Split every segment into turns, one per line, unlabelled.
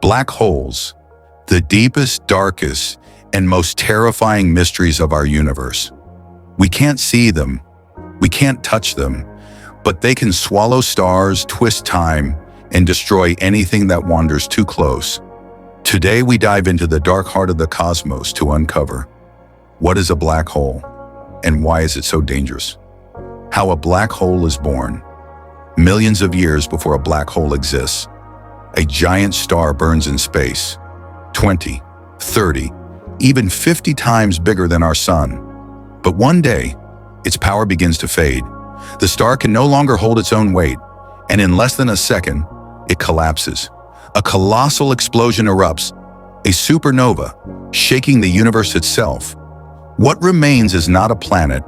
Black holes, the deepest, darkest, and most terrifying mysteries of our universe. We can't see them, we can't touch them, but they can swallow stars, twist time, and destroy anything that wanders too close. Today we dive into the dark heart of the cosmos to uncover what is a black hole and why is it so dangerous? How a black hole is born. Millions of years before a black hole exists, a giant star burns in space, 20, 30, even 50 times bigger than our sun. But one day, its power begins to fade. The star can no longer hold its own weight, and in less than a second, it collapses. A colossal explosion erupts, a supernova, shaking the universe itself. What remains is not a planet,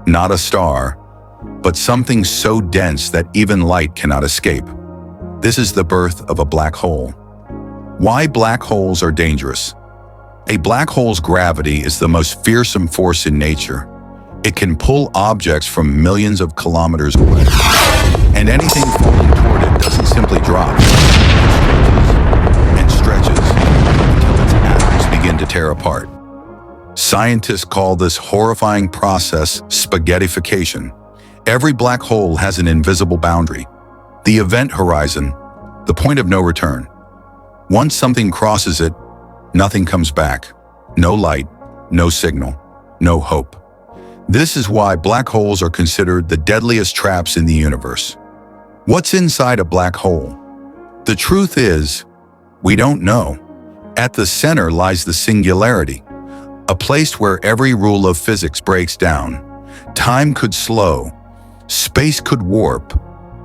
not a star, but something so dense that even light cannot escape. This is the birth of a black hole. Why black holes are dangerous? A black hole's gravity is the most fearsome force in nature. It can pull objects from millions of kilometers away, and anything falling toward it doesn't simply drop. It stretches until its atoms begin to tear apart. Scientists call this horrifying process spaghettification. Every black hole has an invisible boundary, the event horizon, the point of no return. Once something crosses it, nothing comes back. No light, no signal, no hope. This is why black holes are considered the deadliest traps in the universe. What's inside a black hole? The truth is, we don't know. At the center lies the singularity, a place where every rule of physics breaks down. Time could slow, space could warp,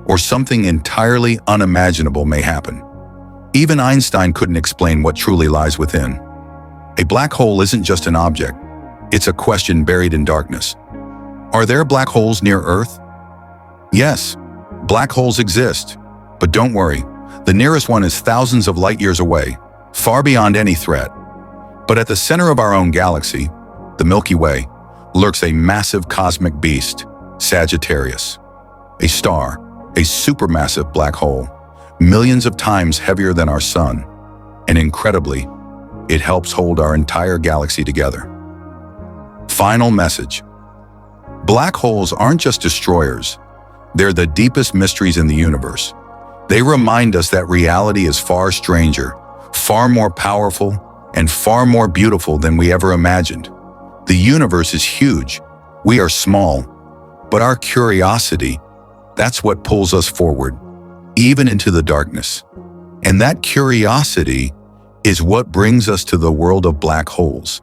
or something entirely unimaginable may happen. Even Einstein couldn't explain what truly lies within. A black hole isn't just an object, it's a question buried in darkness. Are there black holes near Earth? Yes, black holes exist, but don't worry, the nearest one is thousands of light years away, far beyond any threat. But at the center of our own galaxy, the Milky Way, lurks a massive cosmic beast, Sagittarius. A star, a supermassive black hole, millions of times heavier than our sun, and incredibly, it helps hold our entire galaxy together. Final message. Black holes aren't just destroyers, they're the deepest mysteries in the universe. They remind us that reality is far stranger, far more powerful, and far more beautiful than we ever imagined. The universe is huge, we are small, but our curiosity, that's what pulls us forward, even into the darkness. And that curiosity is what brings us to the world of black holes.